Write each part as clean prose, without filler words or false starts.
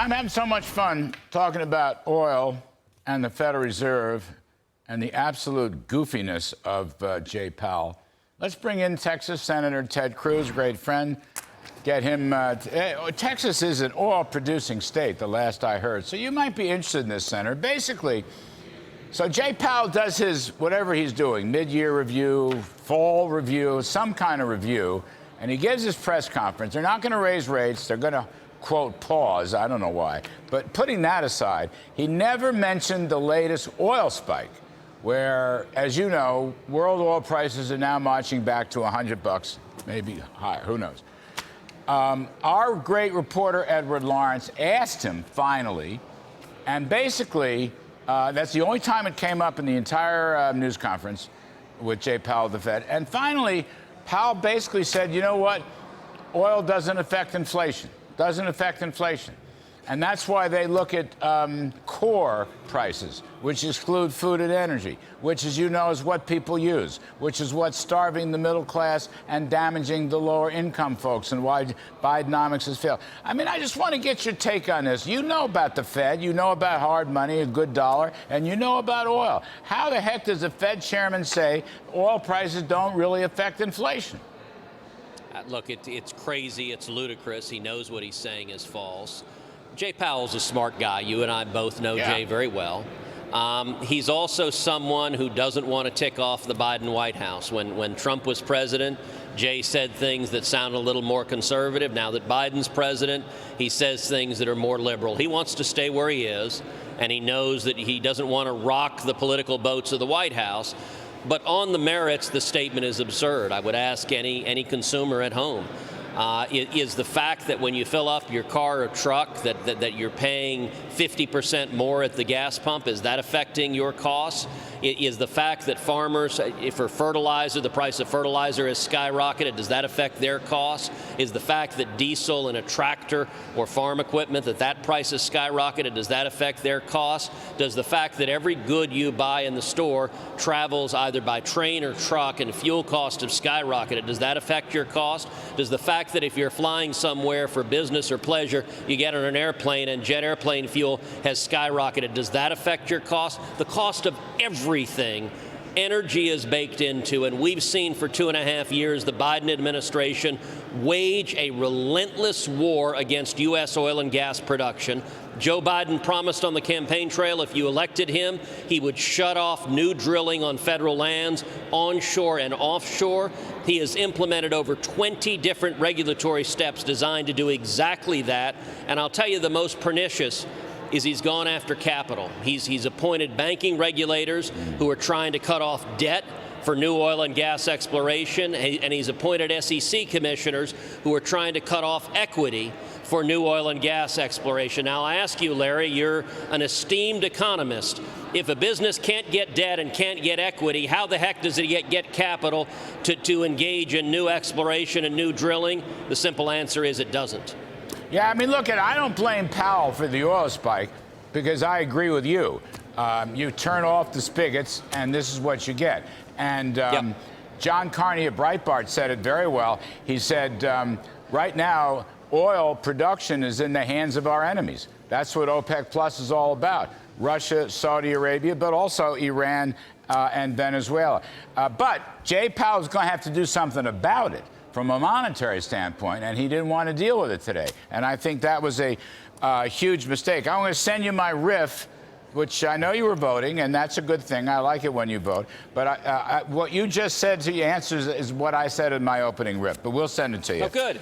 I'm having so much fun talking about oil and the Federal Reserve and the absolute goofiness of Jay Powell. Let's bring in Texas Senator Ted Cruz, great friend. Get him. Texas is an oil-producing state, the last I heard. So you might be interested in this, Senator. Basically, so Jay Powell does his whatever he's doing, mid-year review, fall review, some kind of review, and he gives his press conference. They're not going to raise rates. They're going to, quote, pause. I don't know why. But putting that aside, he never mentioned the latest oil spike, where, as you know, world oil prices are now marching back to $100, maybe higher. Who knows? Our great reporter, Edward Lawrence, asked him finally, and basically, that's the only time it came up in the entire news conference with Jay Powell of the Fed. And finally, Powell basically said, you know what? Oil doesn't affect inflation. Doesn't affect inflation. And that's why they look at core prices, which exclude food and energy, which, as you know, is what people use, which is what's starving the middle class and damaging the lower income folks, and why Bidenomics has failed. I mean, I just want to get your take on this. You know about the Fed, you know about hard money, a good dollar, and you know about oil. How the heck does the Fed chairman say oil prices don't really affect inflation? Look, it's crazy. It's ludicrous. He knows what he's saying is false. Jay Powell's a smart guy. You and I both know Jay very well. He's also someone who doesn't want to tick off the Biden White House. When Trump was president, Jay said things that sound a little more conservative. Now that Biden's president, he says things that are more liberal. He wants to stay where he is, and he knows that he doesn't want to rock the political boats of the White House. But on the merits, the statement is absurd. I would ask any consumer at home. Is the fact that when you fill up your car or truck that you're paying 50% more at the gas pump, is that affecting your costs? Is the fact that farmers, for fertilizer, the price of fertilizer has skyrocketed, does that affect their costs? Is the fact that diesel in a tractor or farm equipment, that price has skyrocketed, does that affect their costs? Does the fact that every good you buy in the store travels either by train or truck and fuel costs have skyrocketed, does that affect your cost? Does the fact that if you're flying somewhere for business or pleasure, you get on an airplane and jet airplane fuel has skyrocketed, does that affect your cost? The cost of everything energy is baked into, and we've seen for 2.5 years the Biden administration wage a relentless war against U.S. oil and gas production. Joe Biden promised on the campaign trail if you elected him, he would shut off new drilling on federal lands, onshore and offshore. He has implemented over 20 different regulatory steps designed to do exactly that. And I'll tell you, the most pernicious is he's gone after capital. He's appointed banking regulators who are trying to cut off debt for new oil and gas exploration, and he's appointed SEC commissioners who are trying to cut off equity for new oil and gas exploration. Now, I ask you, Larry, you're an esteemed economist. If a business can't get debt and can't get equity, how the heck does it get capital to engage in new exploration and new drilling? The simple answer is it doesn't. Yeah, I mean, look, I don't blame Powell for the oil spike, because I agree with you. You turn off the spigots, and this is what you get. And John Carney of Breitbart said it very well. He said, right now, oil production is in the hands of our enemies. That's what OPEC Plus is all about. Russia, Saudi Arabia, but also Iran and Venezuela. But Jay Powell's going to have to do something about it from a monetary standpoint, and he didn't want to deal with it today. And I think that was a huge mistake. I'm going to send you my riff, which I know you were voting, and that's a good thing. I like it when you vote. But what you just said to your answers is what I said in my opening riff, but we'll send it to you. Oh, good.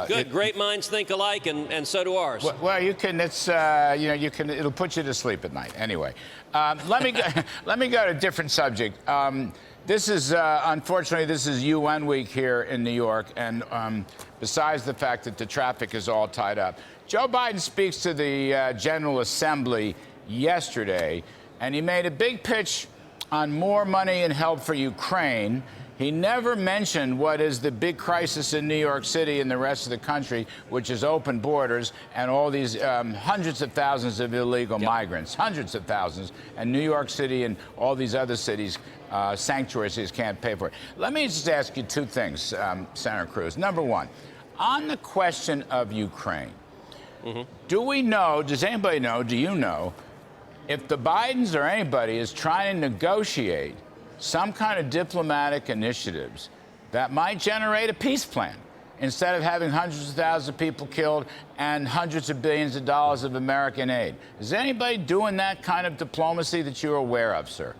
Good. Great minds think alike, and so do ours. Well, you can. It's you can. It'll put you to sleep at night. Anyway, let me go to a different subject. This is, unfortunately, this is UN week here in New York, and besides the fact that the traffic is all tied up, Joe Biden speaks to the General Assembly yesterday, and he made a big pitch on more money and help for Ukraine. He never mentioned what is the big crisis in New York City and the rest of the country, which is open borders and all these hundreds of thousands of illegal migrants, hundreds of thousands, and New York City and all these other cities, sanctuary cities, can't pay for it. Let me just ask you two things, Senator Cruz. Number one, on the question of Ukraine, Do we know, does anybody know, do you know, if the Bidens or anybody is trying to negotiate some kind of diplomatic initiatives that might generate a peace plan instead of having hundreds of thousands of people killed and hundreds of billions of dollars of American aid? Is anybody doing that kind of diplomacy that you're aware of, sir?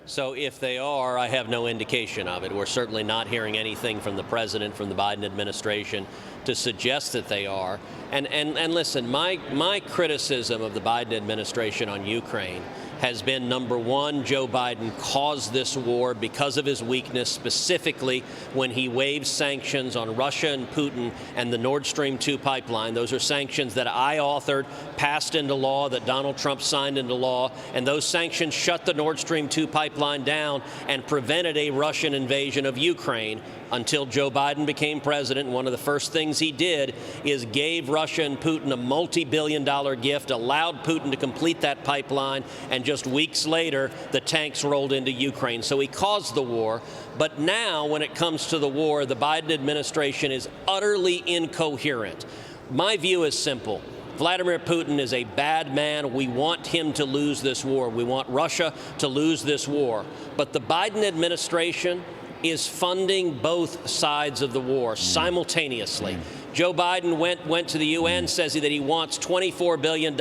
So if they are, I have no indication of it. We're certainly not hearing anything from the president, from the Biden administration, to suggest that they are. And listen, my criticism of the Biden administration on Ukraine has been, number one, Joe Biden caused this war because of his weakness, specifically when he waived sanctions on Russia and Putin and the Nord Stream 2 pipeline. Those are sanctions that I authored, passed into law, that Donald Trump signed into law, and those sanctions shut the Nord Stream 2 pipeline down and prevented a Russian invasion of Ukraine until Joe Biden became president. One of the first things he did is gave Russia and Putin a multi-billion-dollar gift, allowed Putin to complete that pipeline, and just weeks later, the tanks rolled into Ukraine. So he caused the war. But now, when it comes to the war, the Biden administration is utterly incoherent. My view is simple. Vladimir Putin is a bad man. We want him to lose this war. We want Russia to lose this war. But the Biden administration is funding both sides of the war simultaneously. Joe Biden went to the UN, says that he wants $24 billion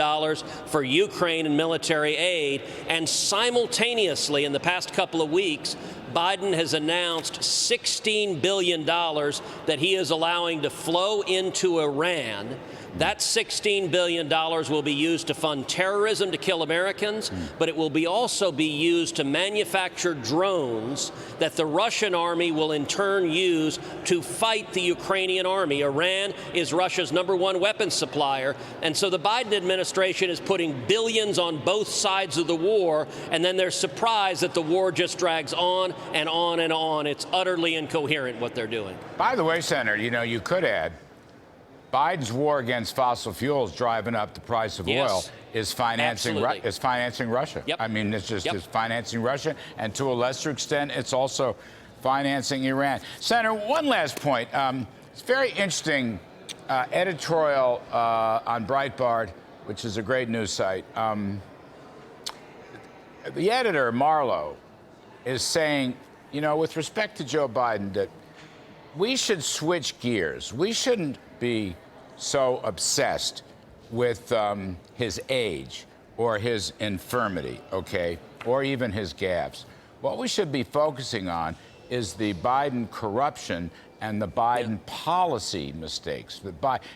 for Ukraine and military aid, and simultaneously, in the past couple of weeks, Biden has announced $16 billion that he is allowing to flow into Iran. That $16 billion will be used to fund terrorism to kill Americans, but it will also be used to manufacture drones that the Russian army will in turn use to fight the Ukrainian army. Iran is Russia's #1 weapons supplier, and so the Biden administration is putting billions on both sides of the war, and then they're surprised that the war just drags on and on and on. It's utterly incoherent what they're doing. By the way, Senator, you could add, Biden's war against fossil fuels driving up the price of oil is financing Russia. Yep. I mean, it's just it's financing Russia, and to a lesser extent, it's also financing Iran. Senator, one last point. It's very interesting editorial on Breitbart, which is a great news site. The editor, Marlowe, is saying, with respect to Joe Biden, that we should switch gears. We shouldn't be so obsessed with his age or his infirmity, okay, or even his gaffes. What we should be focusing on is the Biden corruption and the Biden policy mistakes.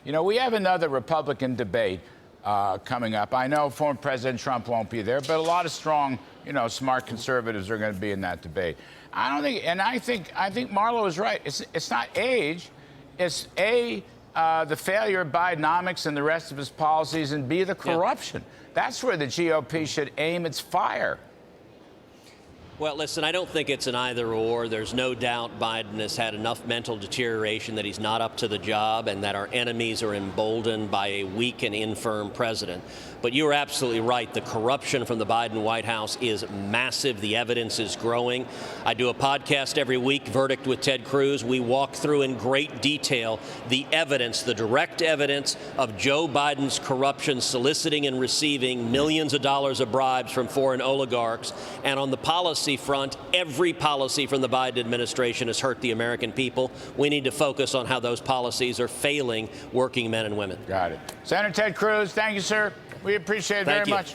We have another Republican debate coming up. I know former President Trump won't be there, but a lot of strong, smart conservatives are going to be in that debate. I think Marlowe is right. It's not age. It's the failure of Bidenomics and the rest of his policies, and B, the corruption. That's where the GOP should aim its fire. Well, listen, I don't think it's an either or. There's no doubt Biden has had enough mental deterioration that he's not up to the job and that our enemies are emboldened by a weak and infirm president. But you're absolutely right. The corruption from the Biden White House is massive. The evidence is growing. I do a podcast every week, Verdict with Ted Cruz. We walk through in great detail the evidence, the direct evidence of Joe Biden's corruption, soliciting and receiving millions of dollars of bribes from foreign oligarchs. And on the policy front, every policy from the Biden administration has hurt the American people. We need to focus on how those policies are failing working men and women. Got it. Senator Ted Cruz, thank you, sir. We appreciate it very much.